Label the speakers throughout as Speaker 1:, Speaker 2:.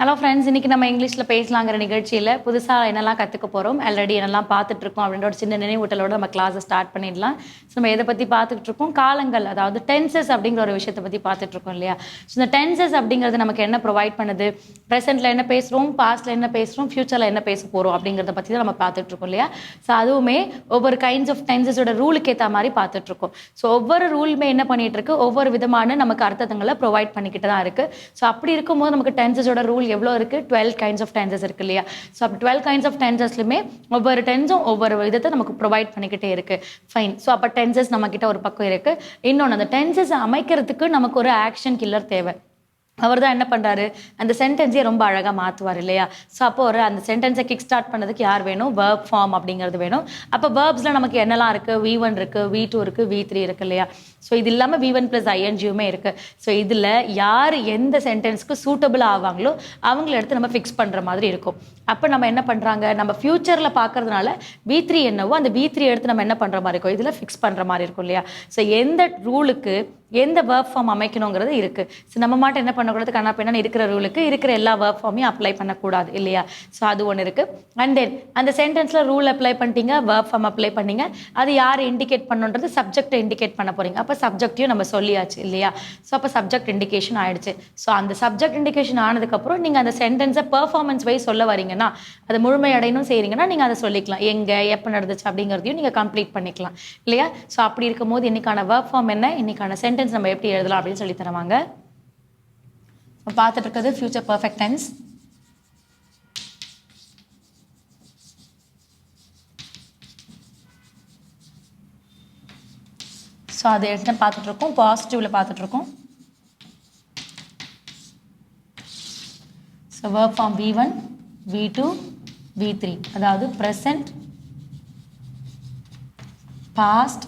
Speaker 1: Hello friends, இன்றைக்கி நம்ம இங்கிலீஷில் பேசலாங்கிற நிகழ்ச்சியில் புதுசாக என்னெல்லாம் கற்றுக்க போகிறோம், ஆல்ரெடி என்னெல்லாம் பார்த்துட்ருக்கோம் அப்படின்ற ஒரு சின்ன நினைவூட்டலோடு நம்ம கிளாஸை ஸ்டார்ட் பண்ணிடலாம். ஸோ நம்ம எதை பற்றி பார்த்துட்ருக்கோம், காலங்கள், அதாவது டென்சஸ் அப்படிங்கிற ஒரு விஷயத்தை பற்றி பார்த்துட்ருக்கோம் இல்லையா. ஸோ இந்த டென்சஸ் அப்படிங்கிறது நமக்கு என்ன ப்ரொவைட் பண்ணுது, ப்ரெசென்ட்டில் என்ன பேசுகிறோம், பாஸ்ட்டில் என்ன பேசுகிறோம், ஃப்யூச்சரில் என்ன பேச போகிறோம் அப்படிங்கிறத பற்றி தான் நம்ம பார்த்துட்ருக்கோம் இல்லையா. ஸோ அதுவுமே ஒவ்வொரு கைண்ட்ஸ் ஆஃப் டென்சஸோட ரூலுக்கு ஏற்ற மாதிரி பார்த்துட்ருக்கோம். ஸோ ஒவ்வொரு ரூலுமே என்ன பண்ணிகிட்டு இருக்கு, ஒவ்வொரு விதமான நமக்கு அர்த்தங்களை ப்ரொவைட் பண்ணிக்கிட்டு தான் இருக்குது. ஸோ அப்படி இருக்கும்போது நமக்கு டென்சஸோட ரூல் எவ்வளோ இருக்குது, 12 கைண்ட்ஸ் ஆஃப் டென்சஸ் இருக்கு இல்லையா. ஸோ அப்போ 12 கைண்ட்ஸ் ஆஃப் டென்சஸ்லையுமே ஒவ்வொரு டென்ஸும் ஒவ்வொரு விதத்தை நமக்கு ப்ரொவைட் பண்ணிக்கிட்டே இருக்குது. ஃபைன். ஸோ அப்போ டென்சஸ் நம்மக்கிட்ட ஒரு பக்கம் இருக்குது. இன்னொன்று, அந்த டென்சஸ் அமைக்கிறதுக்கு நமக்கு ஒரு ஆக்ஷன் கில்லர் தேவை. அவர் தான் என்ன பண்ணுறாரு, அந்த சென்டென்ஸையே ரொம்ப அழகாக மாற்றுவார் இல்லையா. ஸோ அப்போ அந்த சென்டென்ஸை கிக் ஸ்டார்ட் பண்ணதுக்கு யார் வேணும், வேர்ப் ஃபார்ம் அப்படிங்கிறது வேணும். அப்போ வேர்ப்ஸில் நமக்கு என்னெல்லாம் இருக்குது, V1 இருக்குது, V2 இருக்குது, V3 இருக்குது இல்லையா. ஸோ இது இல்லாமல் V1 + INGயுமே இருக்குது. ஸோ இதில் யார் எந்த சென்டென்ஸ்க்கு சூட்டபிள் ஆவாங்களோ அவங்கள எடுத்து நம்ம ஃபிக்ஸ் பண்ணுற மாதிரி இருக்கும். அப்போ நம்ம என்ன பண்ணுறாங்க, நம்ம ஃப்யூச்சரில் பார்க்கறதுனால V3 என்னவோ அந்த V3 எடுத்து நம்ம என்ன பண்ணுற மாதிரி இருக்கும், இதில் ஃபிக்ஸ் பண்ணுற மாதிரி இருக்கும் இல்லையா. ஸோ எந்த ரூலுக்கு எந்த வேர்ப் ஃபார்ம் அமைக்கணுங்கிறது இருக்குது. ஸோ நம்ம மட்டும் என்ன பண்ணக்கூடாது, கண்ணா பின்னான்னு இருக்கிற ரூலுக்கு இருக்கிற எல்லா வேர்ப் ஃபார்மையும் அப்ளை பண்ணக்கூடாது இல்லையா. ஸோ அது ஒன்று இருக்குது. அண்ட் தென் அந்த சென்டென்ஸில் ரூல் அப்ளை பண்ணிட்டீங்க, வேர்ப் ஃபார்ம் அப்ளை பண்ணிங்க, அது யார் இண்டிகேட் பண்ணுன்றது சப்ஜெக்டை இண்டிகேட் பண்ண போகிறீங்க. அப்போ சப்ஜெக்டையும் நம்ம சொல்லியாச்சு இல்லையா. ஸோ அப்போ சப்ஜெக்ட் இண்டிகேஷன் ஆகிடுச்சு. ஸோ அந்த சப்ஜெக்ட் இண்டிகேஷன் ஆனதுக்கப்புறம் நீங்கள் அந்த சென்டென்ஸை பெர்ஃபார்மன்ஸ் வைஸ் சொல்ல வரீங்கன்னா, அது முழுமையடையணும் செய்கிறீங்கன்னா நீங்கள் அதை சொல்லிக்கலாம், எங்கே எப்போ நடந்துச்சு அப்படிங்கிறதையும் நீங்கள் கம்ப்ளீட் பண்ணிக்கலாம் இல்லையா. ஸோ அப்படி இருக்கும்போது இன்னைக்கான வேர்ப் ஃபார்ம் என்ன, இன்னைக்கான சென்டென்ஸ் நம்ம எப்படி எழுதலாம் அப்படின்னு சொல்லி தருவாங்க. பார்த்துட்டு இருக்கிறது ஃபியூச்சர் பர்ஃபெக்ட் டென்ஸ். ஸோ அது என்ன பார்த்துட்ருக்கோம், பாசிட்டிவில் பார்த்துட்ருக்கோம். So verb form V1, V2, V3, அதாவது ப்ரெசன்ட், பாஸ்ட்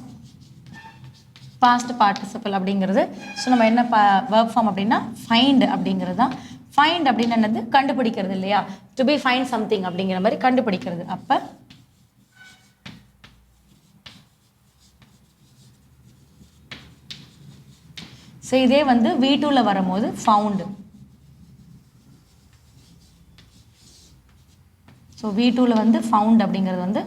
Speaker 1: பார்ட்டிசிபிள் அப்படிங்கிறது. ஸோ நம்ம என்ன வேர்ப் ஃபார்ம் அப்படின்னா ஃபைண்ட் அப்படிங்கிறது தான். ஃபைண்ட் அப்படின்னு என்னது, கண்டுபிடிக்கிறது இல்லையா. டு பி ஃபைண்ட் சம்திங் அப்படிங்கிற மாதிரி கண்டுபிடிக்கிறது. அப்போ ஸோ இதே V2ல வரும்போது ஃபவுண்டு. ஸோ V2ல ஃபவுண்ட் அப்படிங்கிறது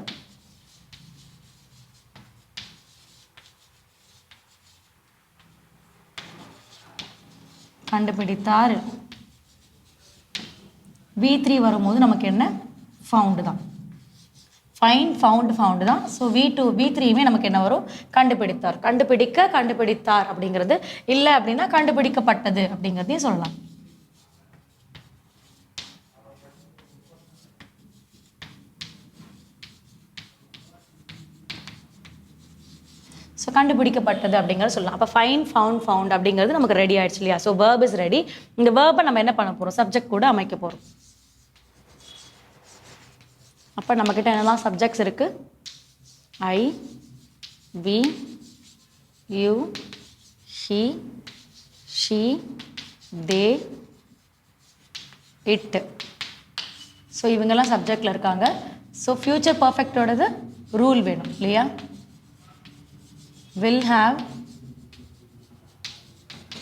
Speaker 1: கண்டுபிடித்தார். V3 வரும்போது நமக்கு என்ன, ஃபவுண்டு தான். ஃபைண்ட், ஃபவுண்டு தான். ஸோ V3யுமே நமக்கு என்ன வரும், கண்டுபிடித்தார். கண்டுபிடித்தார் அப்படிங்கிறது இல்லை அப்படின்னா கண்டுபிடிக்கப்பட்டது அப்படிங்கிறதையும் சொல்லலாம். ஸோ கண்டுபிடிக்கப்பட்டது அப்படிங்கிறது சொல்லலாம். அப்போ ஃபைன், ஃபவுண்ட் அப்படிங்கிறது நமக்கு ரெடி ஆயிடுச்சு இல்லையா. So verb is ready. இந்த வேர்பை நம்ம என்ன பண்ண போகிறோம், சப்ஜெக்ட் கூட அமைக்க போகிறோம். அப்போ நம்மக்கிட்ட என்னெல்லாம் சப்ஜெக்ட்ஸ் இருக்குது, I, we, you, he, she, they, it. So இவங்கெல்லாம் சப்ஜெக்டில் இருக்காங்க. ஸோ ஃப்யூச்சர் பர்ஃபெக்டோடது ரூல் வேணும் இல்லையா. will have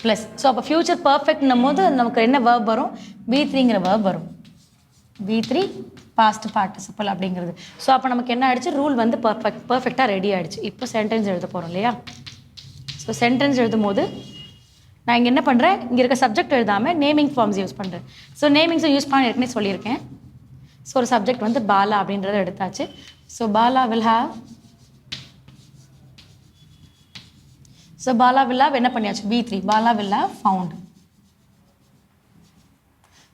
Speaker 1: plus. ஸோ அப்போ ஃப்யூச்சர் பர்ஃபெக்ட்னும் போது நமக்கு என்ன வேர்ப் வரும், V3ங்கிற வேர்ப் வரும். V3 பாஸ்ட் பார்ட்டிசிபிள் அப்படிங்கிறது. ஸோ அப்போ நமக்கு என்ன ஆயிடுச்சு, ரூல் பர்ஃபெக்டாக ரெடி ஆகிடுச்சு. இப்போ சென்டென்ஸ் எழுத போகிறோம் இல்லையா. ஸோ சென்டென்ஸ் எழுதும் போது நான் இங்கே என்ன பண்ணுறேன், இங்கே இருக்க சப்ஜெக்ட் எழுதாமல் நேமிங் ஃபார்ம்ஸ் யூஸ் பண்ணுறேன். ஸோ நேமிங்ஸை யூஸ் பண்ண ஏற்கனவே சொல்லியிருக்கேன். ஸோ ஒரு சப்ஜெக்ட் பாலா அப்படின்றத எடுத்தாச்சு. So Bala will have. So Bala will have என்ன பண்ணியாச்சு, V3. Bala will have found.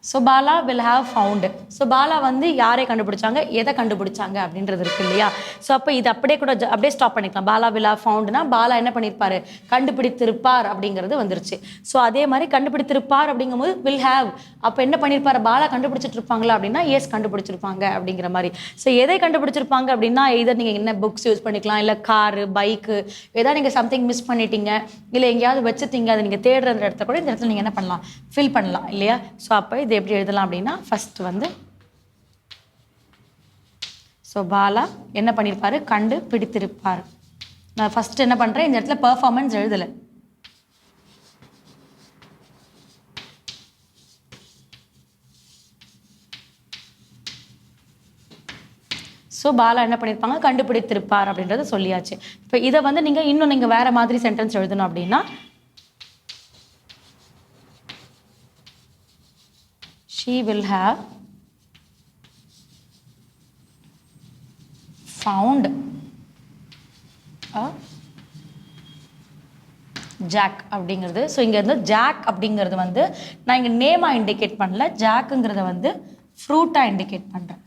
Speaker 1: So Bala will have found. So Bala யாரை கண்டுபிடிச்சாங்க, எதை கண்டுபிடிச்சாங்க அப்படின்றது இருக்கு இல்லையா. ஸோ அப்போ இது அப்படியே கூட அப்படியே ஸ்டாப் பண்ணிக்கலாம். பாலா வில் ஹாவ் ஃபவுண்டுனா பாலா என்ன பண்ணியிருப்பார், கண்டுபிடித்திருப்பார் அப்படிங்கிறது வந்துருச்சு. ஸோ அதே மாதிரி கண்டுபிடித்திருப்பார் அப்படிங்கும்போது வில் ஹாவ். அப்போ என்ன பண்ணியிருப்பார், பாலா கண்டுபிடிச்சிட்டு இருப்பாங்களா அப்படின்னா எஸ் கண்டுபிடிச்சிருப்பாங்க அப்படிங்கிற மாதிரி. ஸோ எதை கண்டுபிடிச்சிருப்பாங்க அப்படின்னா இதை நீங்கள் என்ன புக்ஸ் யூஸ் பண்ணிக்கலாம், இல்லை காரு, பைக்கு, ஏதாவது நீங்கள் சம்திங் மிஸ் பண்ணிட்டீங்க, இல்லை எங்கேயாவது வச்சுட்டீங்க, அதை நீங்கள் தேடுற இடத்த கூட இந்த இடத்துல நீங்கள் என்ன பண்ணலாம், ஃபில் பண்ணலாம் இல்லையா. ஸோ அப்போ இது எப்படி எழுதலாம் அப்படின்னா ஃபர்ஸ்ட் ஸோ பாலா என்ன பண்ணியிருப்பாரு, கண்டுபிடித்திருப்பார். நான் ஃபர்ஸ்ட் என்ன பண்ணுறேன், இந்த இடத்துல பெர்ஃபார்மன்ஸ் எழுதலை. ஸோ பாலா என்ன பண்ணியிருப்பாங்க, கண்டுபிடித்திருப்பார் அப்படின்றத சொல்லியாச்சு. இப்போ இதை வந்து நீங்கள் இன்னும் நீங்கள் வேறு மாதிரி சென்டென்ஸ் எழுதணும் அப்படின்னா, she will have found a jack அப்படிங்கிறது. ஸோ இங்கே வந்து ஜாக் அப்படிங்கிறது வந்து நான் இங்கே நேமாக இண்டிகேட் பண்ணல, ஜாக்குங்கிறத வந்து ஃப்ரூட்டாக இண்டிகேட் பண்ணுறேன்.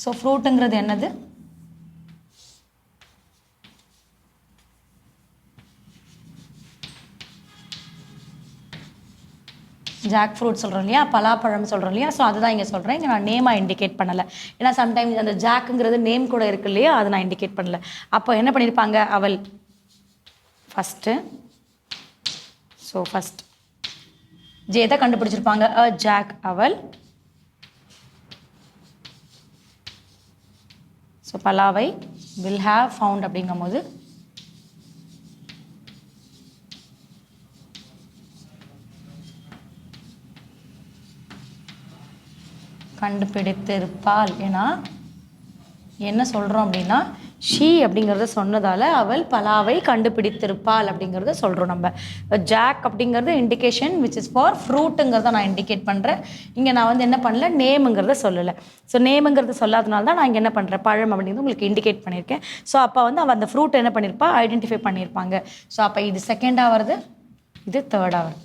Speaker 1: ஸோ ஃப்ரூட்டுங்கிறது என்னது, ஜாக் ஃப்ரூட் சொல்கிறோம் இல்லையா, பலாப்பழம் சொல்கிறோம் இல்லையா. ஸோ அதுதான் இங்கே சொல்கிறேன், இங்கே நான் நேமாக இண்டிகேட் பண்ணலை. ஏன்னா சம்டைம்ஸ் அந்த ஜாக்குங்கிறது நேம் கூட இருக்கு இல்லையா, அதை நான் இண்டிகேட் பண்ணல. அப்போ என்ன பண்ணியிருப்பாங்க, அவள் ஃபஸ்ட்டு. ஸோ ஃபஸ்ட் ஜே தான் கண்டுபிடிச்சிருப்பாங்க, அ ஜாக் அவள். ஸோ பலாவை வில் ஹேவ் ஃபவுண்ட் அப்படிங்கும் போது கண்டுபிடித்திருப்பாள். ஏன்னா என்ன சொல்கிறோம் அப்படின்னா, ஷீ அப்படிங்கிறத சொன்னதால் அவள் பலாவை கண்டுபிடித்திருப்பாள் அப்படிங்கிறத சொல்கிறோம். நம்ம ஜாக் அப்படிங்கிறது இண்டிகேஷன் விச் இஸ் ஃபார் ஃப்ரூட்டுங்கிறத நான் இண்டிகேட் பண்ணுறேன். இங்கே நான் வந்து என்ன பண்ணல, நேமுங்கிறத சொல்லலை. ஸோ நேமுங்கிறத சொல்லாதனால தான் நான் இங்கே என்ன பண்ணுறேன், பழம் அப்படிங்கிறது உங்களுக்கு இண்டிகேட் பண்ணியிருக்கேன். ஸோ அப்போ வந்து அவள் அந்த ஃப்ரூட் என்ன பண்ணியிருப்பா, ஐடென்டிஃபை பண்ணியிருப்பாங்க. ஸோ அப்போ இது செகண்டாக வருது, இது தேர்டாக வருது.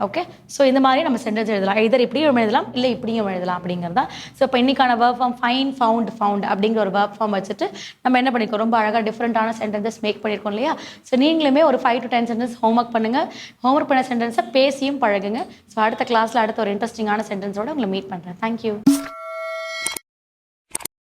Speaker 1: ஓகே. ஸோ இந்த மாதிரி நம்ம சென்டென்ஸ் எழுதலாம், இதர் இப்படியும் எழுதலாம் இல்லை இப்படியும் எழுதலாம் அப்படிங்கிறதா. ஸோ இப்போ இன்றைக்கான வேர்ப் ஃபார்ம் ஃபைன், ஃபவுண்ட் அப்படிங்கிற ஒரு வேர்ப் ஃபார்ம் வச்சுட்டு நம்ம என்ன பண்ணியிருக்கோம், ரொம்ப அழகாக டிஃப்ரெண்ட்டான சென்டென்சஸ் மேக் பண்ணியிருக்கோம் இல்லையா. ஸோ நீங்களுமே ஒரு 5 to 10 சென்டென்ஸ் ஹோம்ஒர்க் பண்ணுங்கள். ஹோம்ஒர்க் பண்ண சென்டென்ஸை பேசியும் பழகுங்க. ஸோ அடுத்த கிளாஸில் அடுத்த ஒரு இன்ட்ரெஸ்டிங்கான சென்டென்ஸோடு உங்களை மீட் பண்ணுறேன். தேங்க்யூ.